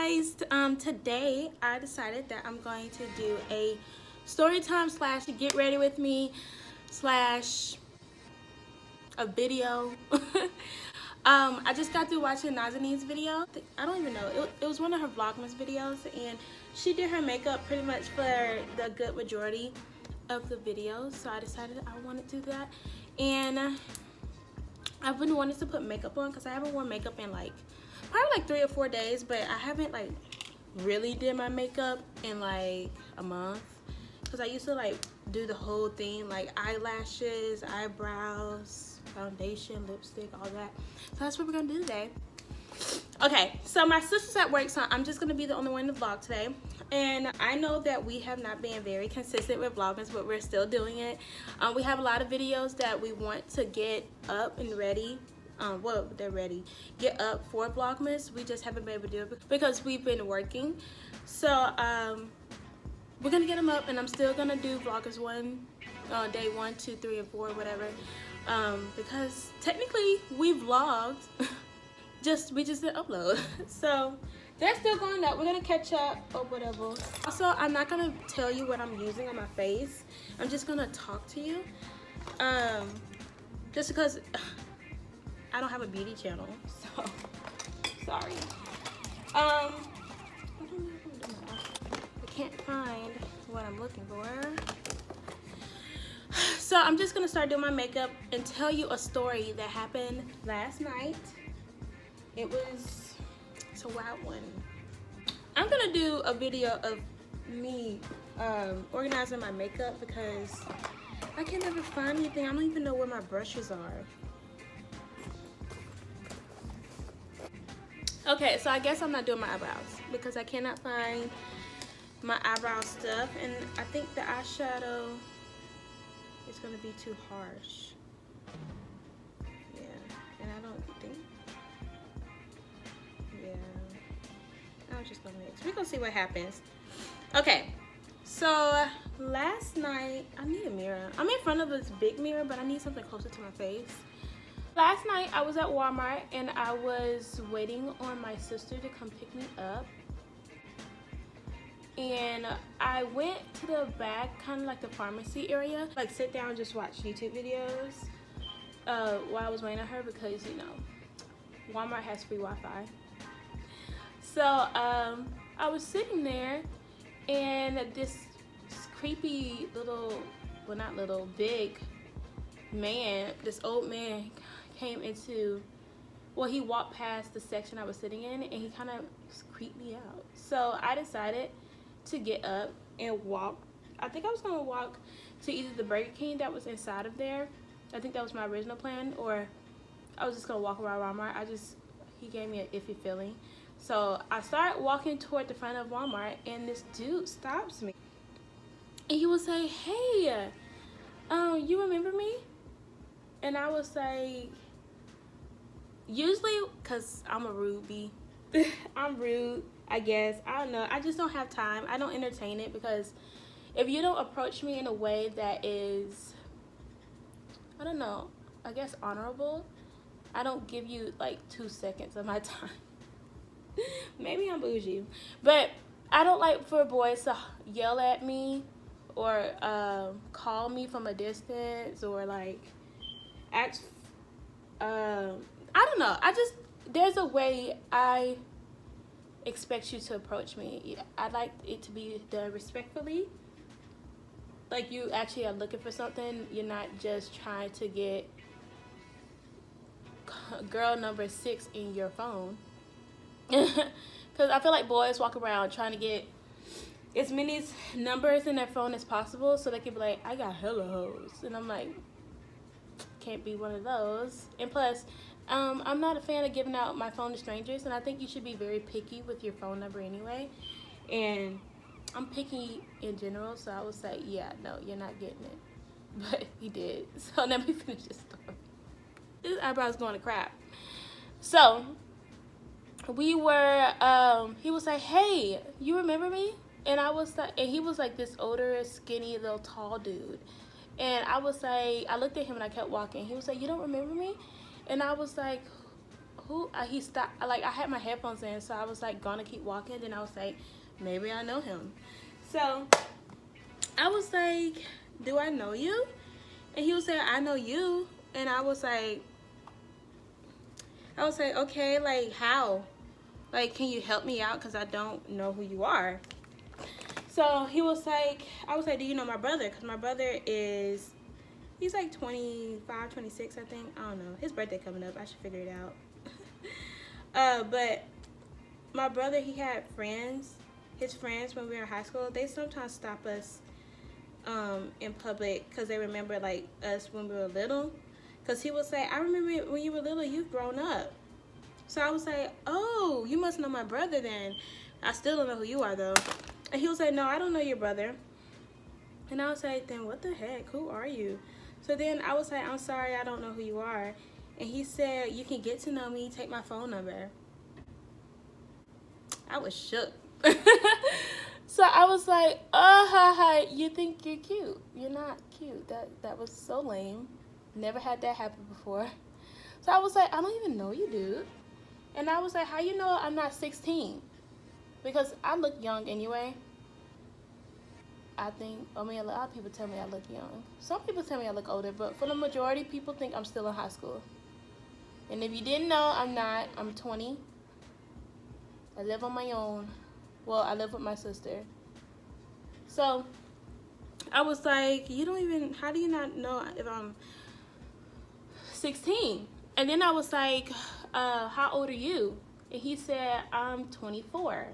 guys, today I decided that I'm going to do a story time slash get ready with me slash a video. I just got through watching Nazanine's video. I don't even know, it was one of her Vlogmas videos, and she did her makeup pretty much for the good majority of the videos, so I decided I wanted to do that. And I've been wanting to put makeup on because I haven't worn makeup in like probably like 3 or 4 days, but I haven't like really did my makeup in like a month, because I used to like do the whole thing, like eyelashes, eyebrows, foundation, lipstick, all that. So that's what we're gonna do today. Okay, so my sister's at work, so I'm just gonna be the only one to vlog today. And I know that we have not been very consistent with Vlogmas, but we're still doing it. We have a lot of videos that we want to get up and ready. Well, they're ready. Get up for Vlogmas. We just haven't been able to do it because we've been working. So we're gonna get them up, and I'm still gonna do Vlogmas day 1, 2, 3, and 4, whatever. Because technically we vlogged. we just didn't upload. So they're still going up. We're gonna catch up or whatever. Also, I'm not gonna tell you what I'm using on my face. I'm just gonna talk to you. Just because I don't have a beauty channel, so sorry. I don't know if I'm doing that. I can't find what I'm looking for. So I'm just gonna start doing my makeup and tell you a story that happened last night. It's a wild one. I'm gonna do a video of me organizing my makeup because I can never find anything. I don't even know where my brushes are. Okay, so I guess I'm not doing my eyebrows because I cannot find my eyebrow stuff, and I think the eyeshadow is gonna be too harsh. Yeah, and I don't think. Yeah, I'm just gonna mix. We're gonna see what happens. Okay, so last night, I need a mirror. I'm in front of this big mirror, but I need something closer to my face. Last night I was at Walmart and I was waiting on my sister to come pick me up. And I went to the back, kind of like the pharmacy area, like sit down and just watch YouTube videos while I was waiting on her, because you know, Walmart has free Wi-Fi. So I was sitting there, and this creepy little, well not little, big man, this old man came into, well, he walked past the section I was sitting in, and he kind of creeped me out. So I decided to get up and walk. I think I was gonna walk to either the Burger King that was inside of there. I think that was my original plan, or I was just gonna walk around Walmart. He gave me an iffy feeling. So I started walking toward the front of Walmart, and this dude stops me. And he would say, "Hey, you remember me?" And I was like, usually, because I'm a rude bee. I'm rude, I guess. I don't know. I just don't have time. I don't entertain it, because if you don't approach me in a way that is, I don't know, I guess honorable, I don't give you like 2 seconds of my time. Maybe I'm bougie, but I don't like for boys to yell at me or call me from a distance, or like ask, I don't know. There's a way I expect you to approach me. I like it to be done respectfully. Like you actually are looking for something. You're not just trying to get girl number 6 in your phone. Because I feel like boys walk around trying to get as many numbers in their phone as possible so they can be like, I got hella hoes. And I'm like, can't be one of those. And plus, I'm not a fan of giving out my phone to strangers, and I think you should be very picky with your phone number anyway. And I'm picky in general, so I would say, yeah, no, you're not getting it. But he did. So let me finish this story. His eyebrow's going to crap. So we were, he was like, "Hey, you remember me?" And I was like, and he was like this older, skinny, little tall dude. And I was like, I looked at him and I kept walking. He was like, "You don't remember me?" And I was like, who? He stopped. Like, I had my headphones in, so I was like gonna keep walking. Then I was like, maybe I know him. So I was like, do I know you? And he was saying, I know you. And I was like, okay, like, how? Like, can you help me out? Because I don't know who you are. So he was like, I was like, do you know my brother? Because my brother is, he's like 25, 26, I think. I don't know. His birthday coming up. I should figure it out. But my brother, he had friends. His friends, when we were in high school, they sometimes stop us in public because they remember, like, us when we were little. Because he would say, I remember when you were little, you've grown up. So I was like, oh, you must know my brother then. I still don't know who you are, though. And he was like, no, I don't know your brother. And I was like, then what the heck? Who are you? So then I was like, I'm sorry, I don't know who you are. And he said, you can get to know me, take my phone number. I was shook. So I was like, you think you're cute. You're not cute. That was so lame. Never had that happen before. So I was like, I don't even know you, dude. And I was like, how you know I'm not 16? Because I look young anyway. I mean, a lot of people tell me I look young. Some people tell me I look older, but for the majority, people think I'm still in high school. And if you didn't know, I'm not. I'm 20. I live on my own. Well, I live with my sister. So I was like, how do you not know if I'm 16? And then I was like, how old are you? And he said, I'm 24.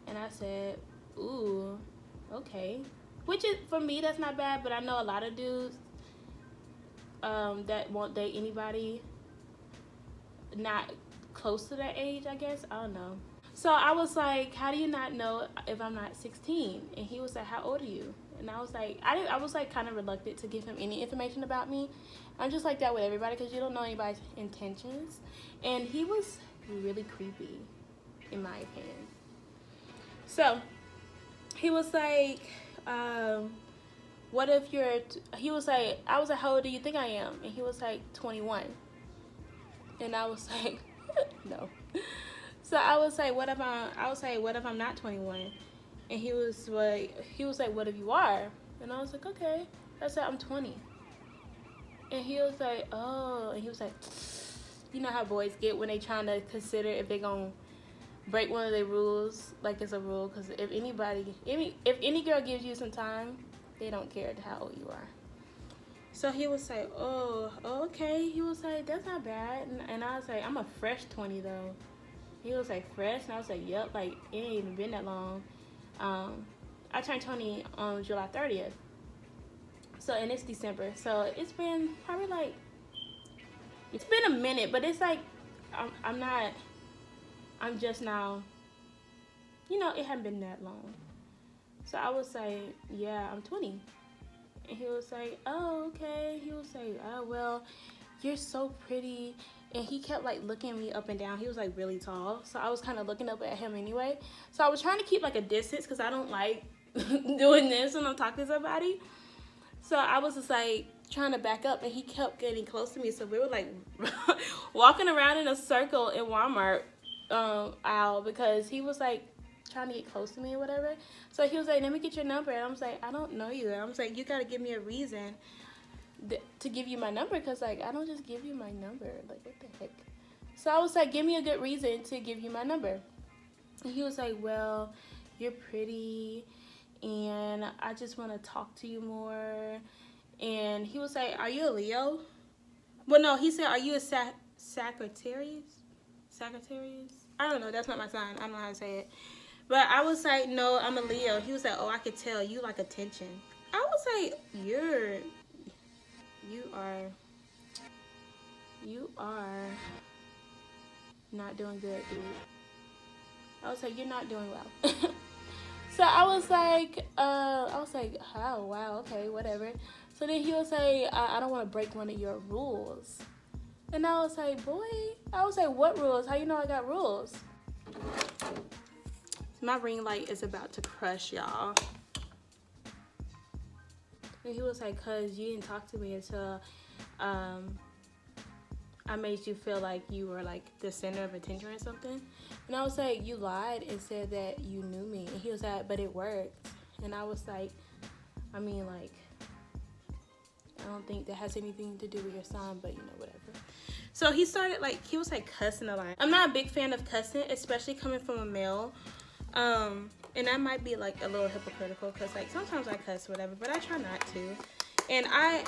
And I said, ooh, okay. Which is, for me, that's not bad, but I know a lot of dudes that won't date anybody not close to that age, I guess. I don't know. So I was like, how do you not know if I'm not 16? And he was like, how old are you? And I was like, I was like kind of reluctant to give him any information about me. I'm just like that with everybody because you don't know anybody's intentions. And he was really creepy, in my opinion. So he was like, what if you're, he was like, I was like, how old do you think I am? And he was like, 21. And I was like, no. So I was like, what if I'm not 21? And he was like, what if you are? And I was like, okay. I said, I'm 20. And he was like, oh. And he was like, you know how boys get when they trying to consider if they gonna break one of their rules, like it's a rule. Because if any girl gives you some time, they don't care how old you are. So he was like, oh, okay. He was like, that's not bad. And I was like, I'm a fresh 20 though. He was like, fresh? And I was like, yep, like it ain't even been that long. I turned 20 on July 30th. So, and it's December. So it's been probably like, it's been a minute, but it's like, I'm just now, it hadn't been that long. So I was like, yeah, I'm 20. And he was like, oh, okay. He was like, oh, well, you're so pretty. And he kept like looking at me up and down. He was like really tall. So I was kind of looking up at him anyway. So I was trying to keep like a distance because I don't like doing this when I'm talking to somebody. So I was just like trying to back up and he kept getting close to me. So we were like walking around in a circle in Walmart aisle because he was like trying to get close to me or whatever. So he was like, let me get your number. And I was like, I don't know you. And I was like, you got to give me a reason to give you my number because like I don't just give you my number. Like what the heck? So I was like, give me a good reason to give you my number. And he was like, well, you're pretty and I just want to talk to you more. And he was like, are you a Leo? Well, no, he said, are you a Sagittarius? I don't know, that's not my sign. I don't know how to say it. But I was like, no, I'm a Leo. He was like, oh, I could tell you like attention. I was like, you are not doing good, dude. I was like, you're not doing well. So I was like, oh, wow, okay, whatever. So then he was like, I don't want to break one of your rules. And I was like, what rules? How you know I got rules? My ring light is about to crush, y'all. And he was like, cause you didn't talk to me until I made you feel like you were like the center of attention or something. And I was like, you lied and said that you knew me. And he was like, but it worked. And I was like, I mean, like, I don't think that has anything to do with your sign, but you know, whatever. So he started like, he was like cussing a lot. I'm not a big fan of cussing, especially coming from a male. And that might be like a little hypocritical because like sometimes I cuss or whatever, but I try not to. And I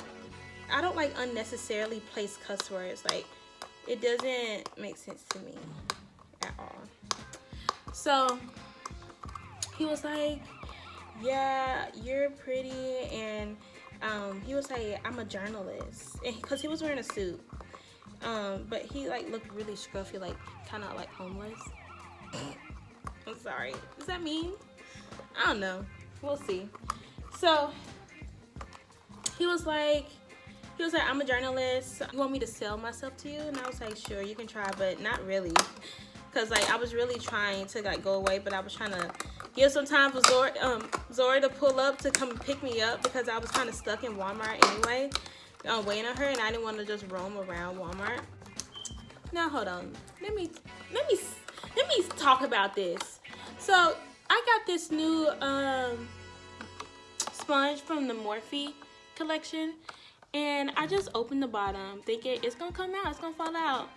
don't like unnecessarily place cuss words. Like, it doesn't make sense to me at all. So he was like, yeah, you're pretty. And he was like, I'm a journalist. And because he was wearing a suit. But he like looked really scruffy, like kind of like homeless. I'm sorry. Does that mean? I don't know. We'll see. So he was like, I'm a journalist. You want me to sell myself to you? And I was like, sure, you can try, but not really. Because like I was really trying to like go away, but I was trying to give some time for Zora to pull up to come pick me up because I was kind of stuck in Walmart anyway, waiting on her, and I didn't want to just roam around Walmart. Now hold on. Let me talk about this. So I got this new sponge from the Morphe collection. And I just opened the bottom thinking it's gonna come out, it's gonna fall out.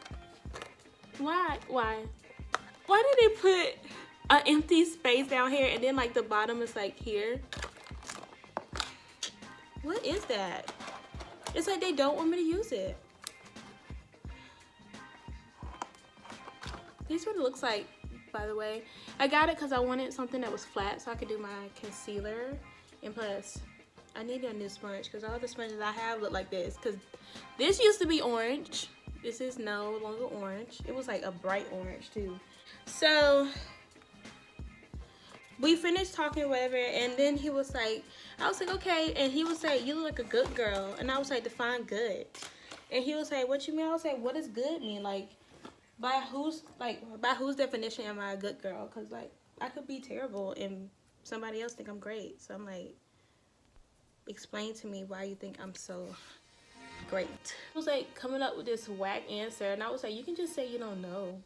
Why did they put an empty space down here and then like the bottom is like here? What is that? It's like they don't want me to use it. This is what it looks like, by the way. I got it because I wanted something that was flat so I could do my concealer. And plus, I need a new sponge because all the sponges I have look like this. Because this used to be orange. This is no longer orange. It was like a bright orange too. So we finished talking or whatever, and then he was like, I was like, okay. And he was like, you look like a good girl. And I was like, define good. And he was like, what you mean? I was like, what does good mean? Like, by whose definition am I a good girl? Because like I could be terrible and somebody else think I'm great. So I'm like, explain to me why you think I'm so great. He was like coming up with this whack answer, and I was like, you can just say you don't know.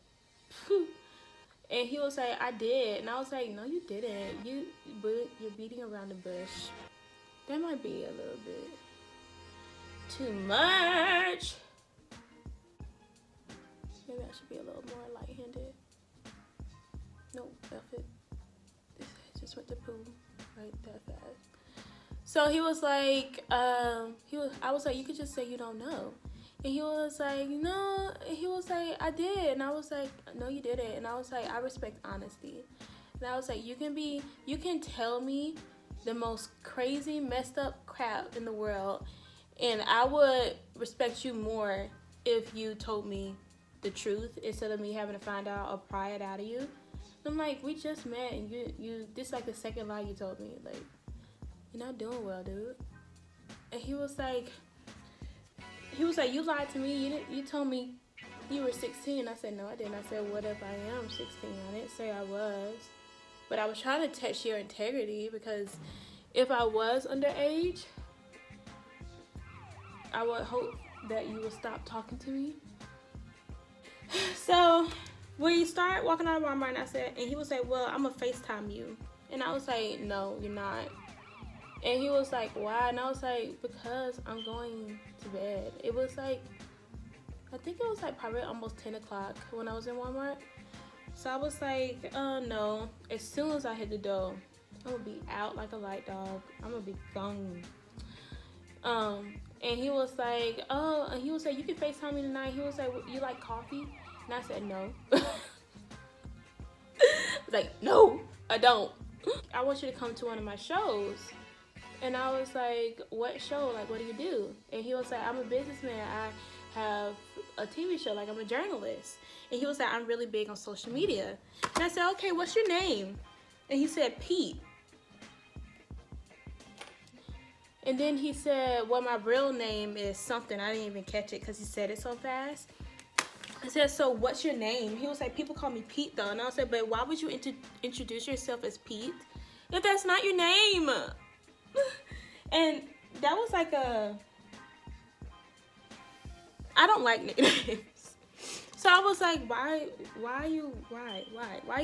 And he was like, I did. And I was like, no, you didn't. You're beating around the bush. That might be a little bit too much. Maybe I should be a little more light-handed. Nope, F it. It just went to poo right that fast. So he was like, I was like, you could just say you don't know. And he was like, no. And he was like, I did. And I was like, no, you didn't. And I was like, I respect honesty. And I was like, you can tell me the most crazy, messed up crap in the world, and I would respect you more if you told me the truth instead of me having to find out or pry it out of you. And I'm like, we just met, and you this is like the second lie you told me. Like, you're not doing well, dude. And he was like, you lied to me. You told me you were 16. I said, no, I didn't. I said, what if I am 16? I didn't say I was. But I was trying to test your integrity, because if I was underage, I would hope that you would stop talking to me. So we started walking out of Walmart, and he was like, well, I'm gonna FaceTime you. And I was like, no, you're not. And he was like, why? And I was like, because I'm going to bed. It was like, I think it was like probably almost 10 o'clock when I was in Walmart. So I was like, no. As soon as I hit the door, I'm gonna be out like a light dog. I'm gonna be gone. And he was like, you can FaceTime me tonight. He was like, you like coffee? And I said, no. I was like, no, I don't. I want you to come to one of my shows. And I was like, what show? Like, what do you do? And he was like, I'm a businessman. I have a TV show. Like, I'm a journalist. And he was like, I'm really big on social media. And I said, okay, what's your name? And he said, Pete. And then he said, well, my real name is something. I didn't even catch it because he said it so fast. I said, so what's your name? He was like, people call me Pete, though. And I said, but why would you introduce yourself as Pete if that's not your name? And that was like I don't like nicknames. So I was like, why are you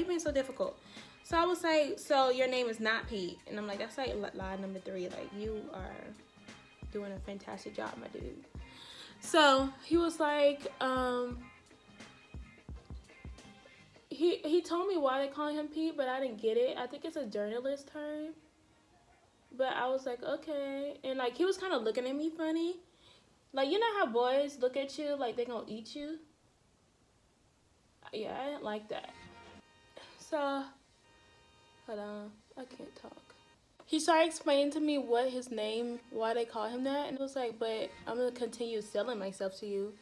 being so difficult? So I was like, so your name is not Pete. And I'm like, that's like lie number 3. Like, you are doing a fantastic job, my dude. So he was like, he told me why they call him Pete, but I didn't get it. I think it's a journalist term. But I was like, okay. And like, he was kind of looking at me funny. Like, you know how boys look at you like they gonna eat you? Yeah, I didn't like that. So, hold on, I can't talk. He started explaining to me what his name, why they call him that, and it was like, but I'm gonna continue selling myself to you,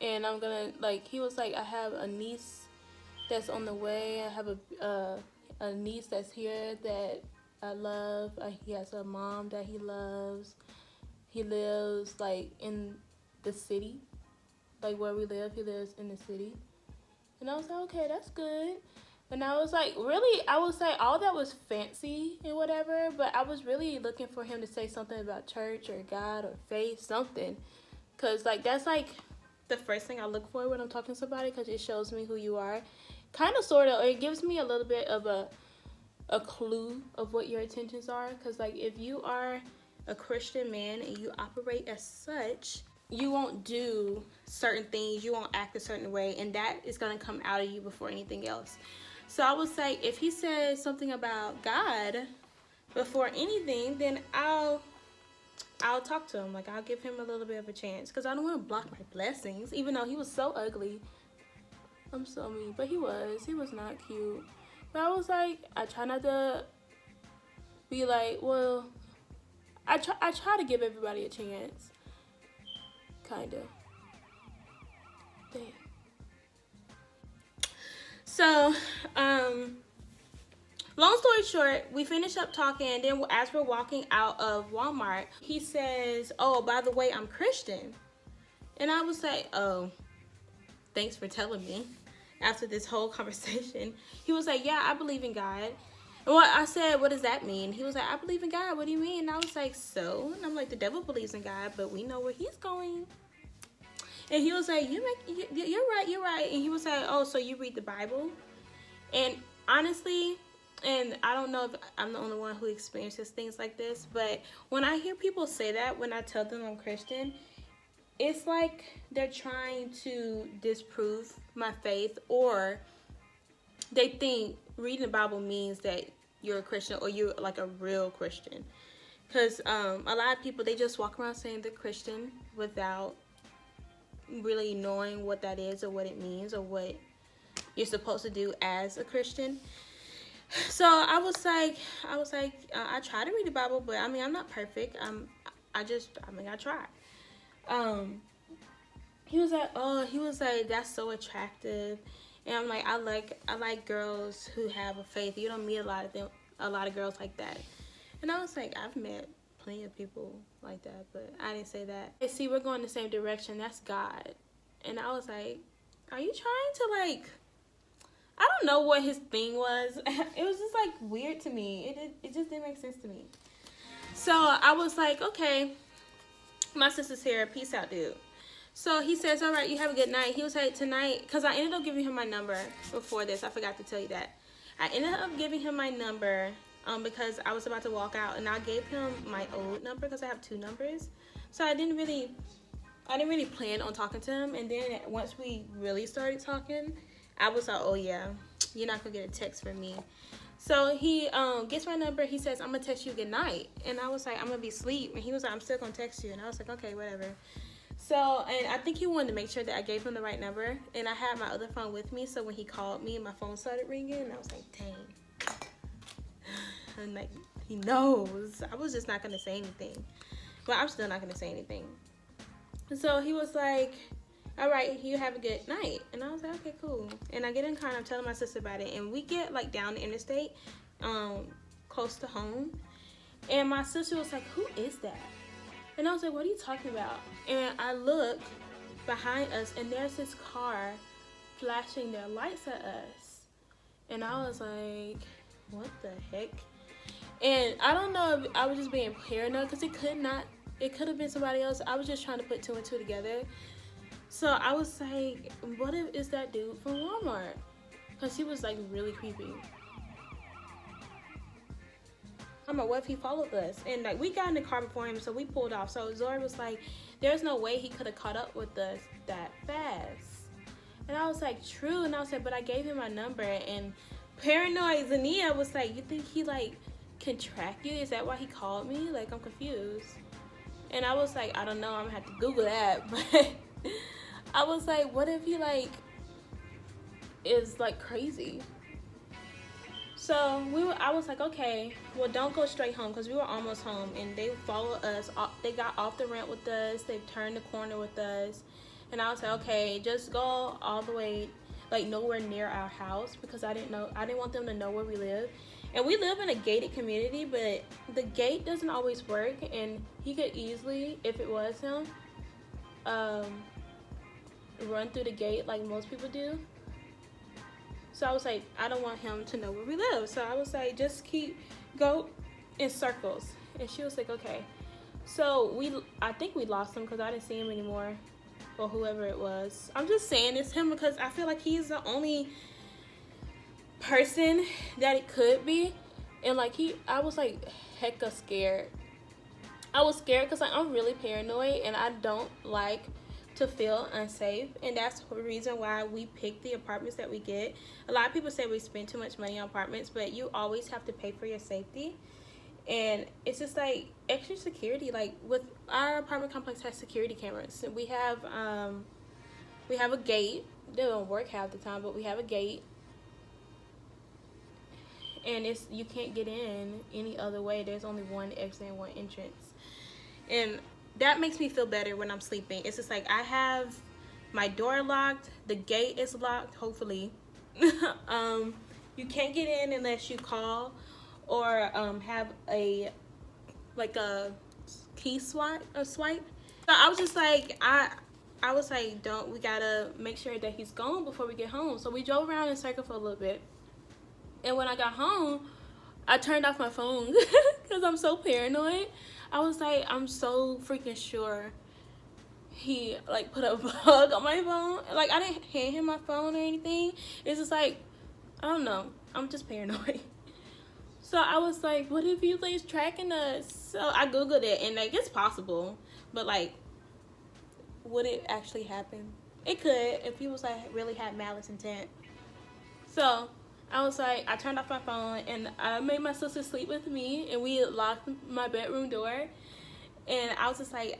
and I'm gonna, like, he was like, I have a niece that's on the way, I have a niece that's here that I love, he has a mom that he loves, he lives, like, in the city, like, where we live, he lives in the city, and I was like, okay, that's good. And I was like, really, I would say all that was fancy and whatever, but I was really looking for him to say something about church or God or faith, something. Because, like, that's, like, the first thing I look for when I'm talking to somebody, because it shows me who you are. Kind of, sort of, it gives me a little bit of a clue of what your intentions are. Because, like, if you are a Christian man and you operate as such, you won't do certain things, you won't act a certain way, and that is going to come out of you before anything else. So I would say if he says something about God before anything, then I'll talk to him. Like, I'll give him a little bit of a chance, because I don't want to block my blessings, even though he was so ugly. I'm so mean, but he was not cute. But I was like, I try not to be like, well, I try to give everybody a chance, kind of. Dang. So, long story short, we finished up talking, and then as we're walking out of Walmart, he says, oh, by the way, I'm Christian. And I was like, oh, thanks for telling me. After this whole conversation, he was like, yeah, I believe in God. And I said, what does that mean? He was like, I believe in God. What do you mean? And I was like, so? And I'm like, the devil believes in God, but we know where he's going. And he was like, you're right. And he was like, oh, so you read the Bible? And honestly, and I don't know if I'm the only one who experiences things like this, but when I hear people say that, when I tell them I'm Christian, it's like they're trying to disprove my faith, or they think reading the Bible means that you're a Christian or you're like a real Christian. Because a lot of people, they just walk around saying they're Christian without really knowing what that is or what it means or what you're supposed to do as a Christian. So I was like, I try to read the Bible, but I mean, I'm not perfect. I try. He was like, that's so attractive. And I'm like, I like girls who have a faith. You don't meet a lot of girls like that. And I was like, I've met plenty of people like that, but I didn't say that. Hey, see, we're going the same direction. That's God. And I was like, are you trying to, like, I don't know what his thing was. It was just, like, weird to me. It just didn't make sense to me. So I was like, okay, my sister's here. Peace out, dude. So he says, all right, you have a good night. He was like, tonight, because I ended up giving him my number before this. I forgot to tell you that. I ended up giving him my number because I was about to walk out, and I gave him my old number because I have 2 numbers. So I didn't really plan on talking to him. And then once we really started talking, I was like, oh yeah, you're not gonna get a text from me. So he gets my number. He says, I'm gonna text you good night. And I was like, I'm gonna be asleep. And he was like, I'm still gonna text you. And I was like, okay, whatever. So, and I think he wanted to make sure that I gave him the right number. And I had my other phone with me, so when he called me, my phone started ringing, and I was like, dang. And like, he knows. I was just not gonna say anything. Well, I'm still not gonna say anything. So he was like, all right, you have a good night. And I was like, okay, cool. And I get in the car, and I'm telling my sister about it. And we get like down the interstate, close to home. And my sister was like, who is that? And I was like, what are you talking about? And I look behind us, and there's this car flashing their lights at us. And I was like, what the heck? And I don't know if I was just being paranoid, because it could have been somebody else. I was just trying to put 2 and 2 together. So I was like, what if it's that dude from Walmart? Because he was like really creepy. What if he followed us? And like we got in the car before him, so we pulled off. So Zori was like, there's no way he could have caught up with us that fast. And I was like, true. And I was like, but I gave him my number. And paranoid Zania was like, you think he like can track you? Is that why he called me? Like, I'm confused. And I was like, I don't know, I'm gonna have to Google that. But I was like, what if he like is like crazy? So I was like, okay, well, don't go straight home, because we were almost home, and they followed us. They got off the ramp with us. They turned the corner with us, and I was like, okay, just go all the way, like nowhere near our house, because I didn't want them to know where we live. And we live in a gated community, but the gate doesn't always work, and he could easily, if it was him, run through the gate like most people do. So I was like, I don't want him to know where we live. So I was like, just go in circles. And she was like, okay. So I think we lost him because I didn't see him anymore, or whoever it was. I'm just saying it's him because I feel like he's the only person that it could be. And like I was like hecka scared. I was scared because like, I'm really paranoid, and I don't like to feel unsafe, and that's the reason why we pick the apartments that we get. A lot of people say we spend too much money on apartments, but you always have to pay for your safety. And it's just like extra security. Like with our apartment complex has security cameras. We have a gate. They don't work half the time, but we have a gate, and you can't get in any other way. There's only one exit and one entrance, and that makes me feel better when I'm sleeping. It's just like I have my door locked, the gate is locked, hopefully. You can't get in unless you call or have a key swipe. So I was just like, I was like, we gotta make sure that he's gone before we get home. So we drove around in circle for a little bit, and when I got home, I turned off my phone because I'm so paranoid. I was like, I'm so freaking sure he like put a bug on my phone. Like I didn't hand him my phone or anything. It's just like, I don't know, I'm just paranoid. So I was like, what if he like tracking us? So I googled it, and like it's possible, but like, would it actually happen? It could if he was like really had malice intent. So I was like, I turned off my phone, and I made my sister sleep with me, and we locked my bedroom door. And I was just like,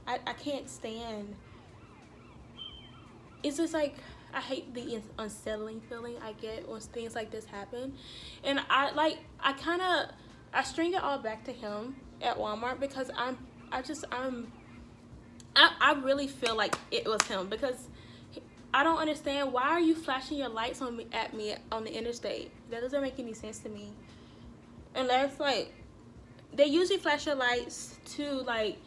I can't stand. It's just like, I hate the unsettling feeling I get when things like this happen. And I string it all back to him at Walmart, because I really feel like it was him, because I don't understand, why are you flashing your lights at me on the interstate? That doesn't make any sense to me. Unless like, they usually flash your lights to like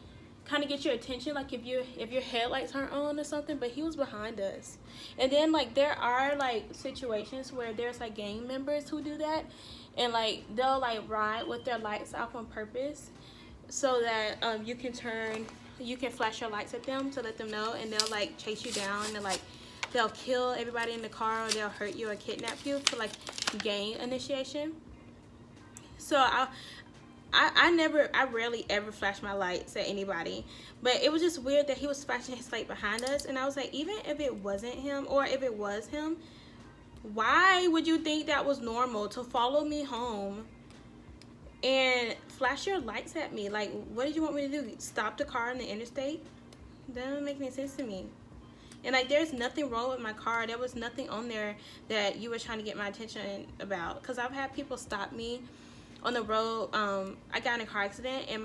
kind of get your attention, like if your headlights aren't on or something. But he was behind us. And then like there are like situations where there's like gang members who do that, and like they'll like ride with their lights off on purpose so that you can flash your lights at them to let them know, and they'll like chase you down, and they'll kill everybody in the car, or they'll hurt you or kidnap you for like gang initiation. So I rarely ever flash my lights at anybody, but it was just weird that he was flashing his light behind us. And I was like, even if it wasn't him, or if it was him, why would you think that was normal to follow me home and flash your lights at me? Like, what did you want me to do? Stop the car on the interstate? That doesn't make any sense to me. And like, there's nothing wrong with my car. There was nothing on there that you were trying to get my attention about. Because I've had people stop me on the road. I got in a car accident, and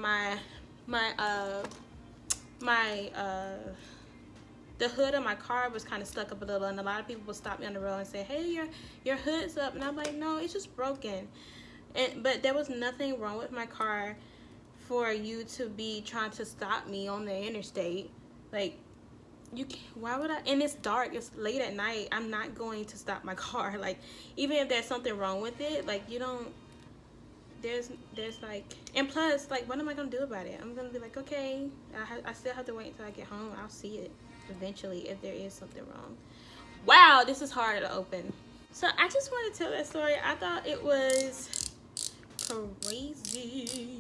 the hood of my car was kind of stuck up a little, and a lot of people would stop me on the road and say, hey, your hood's up. And I'm like, no, it's just broken. But there was nothing wrong with my car for you to be trying to stop me on the interstate. Like, why would I? And it's dark, it's late at night. I'm not going to stop my car. Like, even if there's something wrong with it, like, you don't, there's like, and plus, like, what am I gonna do about it? I'm gonna be like, okay, I still have to wait until I get home, I'll see it. eventually if there is something wrong. Wow, this is hard to open. So I just want to tell that story. I thought it was crazy.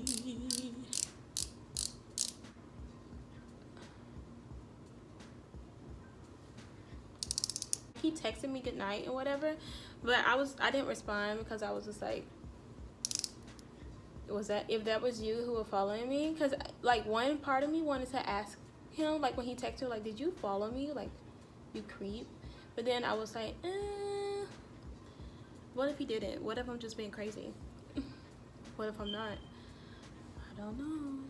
He texted me good night and whatever, but I didn't respond because I was just like, was that, if that was you who were following me? Because like one part of me wanted to ask him, like when he texted, like, did you follow me, like, you creep? But then I was like, what if he didn't? What if I'm just being crazy? What if I'm not? I don't know.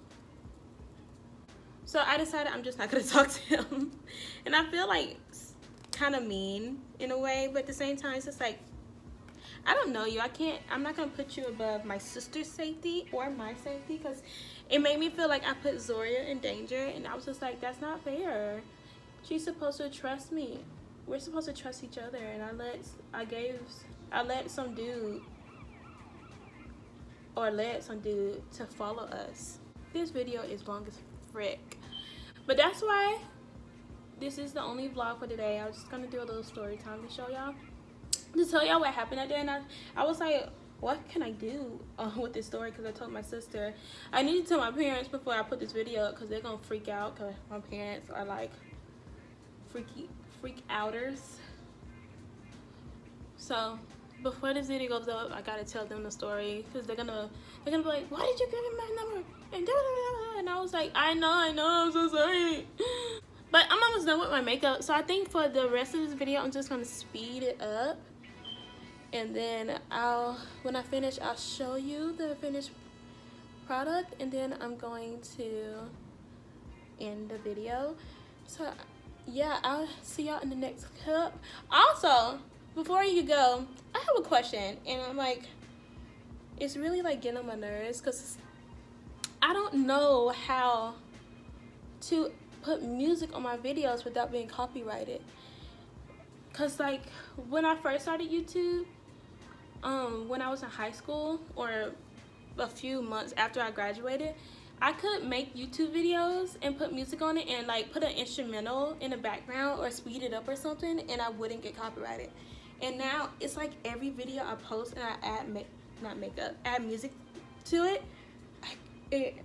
So I decided I'm just not gonna talk to him. And I feel like kind of mean in a way, but at the same time it's just like, I don't know you. I'm not gonna put you above my sister's safety or my safety, because it made me feel like I put Zoria in danger, and I was just like, that's not fair. She's supposed to trust me. We're supposed to trust each other, and I let some dude to follow us. This video is long as frick, but that's why this is the only vlog for today. I was just gonna do a little story time to show y'all, to tell y'all what happened that day. And I was like, what can I do with this story? Because I told my sister I need to tell my parents before I put this video up, because they're gonna freak out, because my parents are like freak outers. So before this video goes up, I gotta tell them the story, because they're gonna be like, why did you give him my number? And I was like, I know, I'm so sorry. But I'm almost done with my makeup, so I think for the rest of this video I'm just gonna speed it up, and then when I finish, I'll show you the finished product, and then I'm going to end the video. So yeah, I'll see y'all in the next clip. Also, before you go, I have a question, and I'm like, it's really like getting on my nerves, because I don't know how to put music on my videos without being copyrighted. Cause like when I first started YouTube, when I was in high school, or a few months after I graduated, I could make YouTube videos and put music on it and like put an instrumental in the background or speed it up or something, and I wouldn't get copyrighted. And now it's like every video I post and I add music to it, it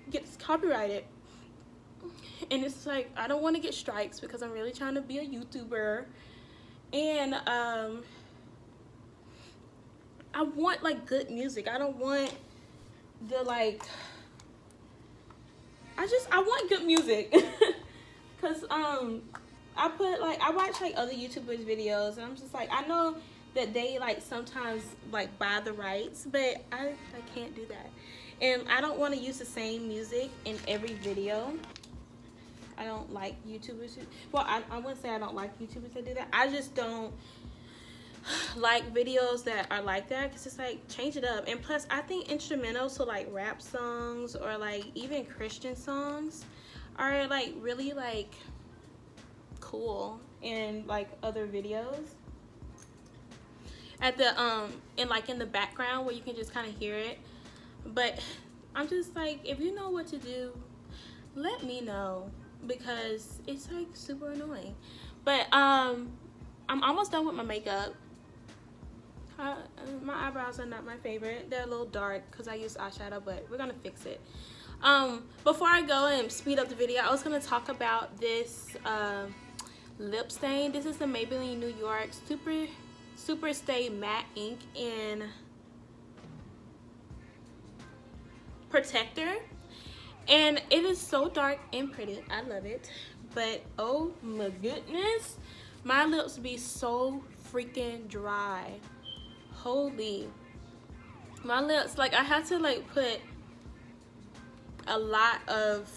gets copyrighted. And it's like, I don't want to get strikes, because I'm really trying to be a YouTuber, and I want like good music. I don't want the like, I want good music. Because I watch like other YouTubers videos, and I'm just like, I know that they like sometimes like buy the rights, but I can't do that. And I don't want to use the same music in every video. I don't like YouTubers well, I wouldn't say I don't like YouTubers that do that. I just don't like videos that are like that, because it's like, change it up. And plus, I think instrumentals, so like rap songs or like even Christian songs, are like really like cool in like other videos. At the in the background where you can just kind of hear it. But I'm just like, if you know what to do, let me know, because it's like super annoying. But I'm almost done with my makeup. My eyebrows are not my favorite. They're a little dark because I use eyeshadow, but we're gonna fix it. Before I go and speed up the video, I was gonna talk about this lip stain. This is the Maybelline New York Super Stay Matte Ink in Protector, and it is so dark and pretty. I love it, but oh my goodness, my lips be so freaking dry. Holy, my lips, like I had to like put a lot of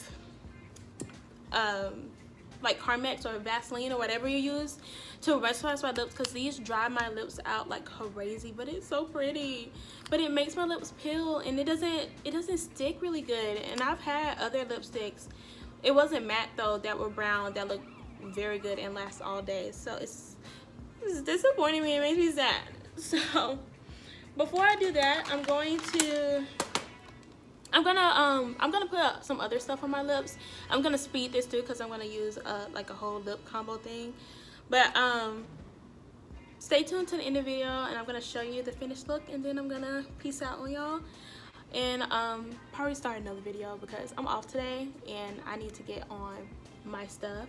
like Carmex or Vaseline or whatever you use to moisturize my lips, because these dry my lips out like crazy. But it's so pretty, but it makes my lips peel, and it doesn't stick really good. And I've had other lipsticks, it wasn't matte though, that were brown, that look very good and last all day. So it's disappointing me, it makes me sad. So before I do that, I'm going to I'm gonna put some other stuff on my lips. I'm gonna speed this through because I'm gonna use like a whole lip combo thing. But stay tuned to the end of the video, and I'm gonna show you the finished look, and then I'm gonna peace out on y'all, and probably start another video because I'm off today and I need to get on my stuff.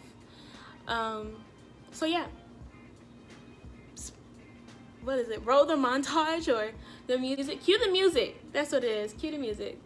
So yeah, what is it? Roll the montage or the music? Cue the music. That's what it is. Cue the music.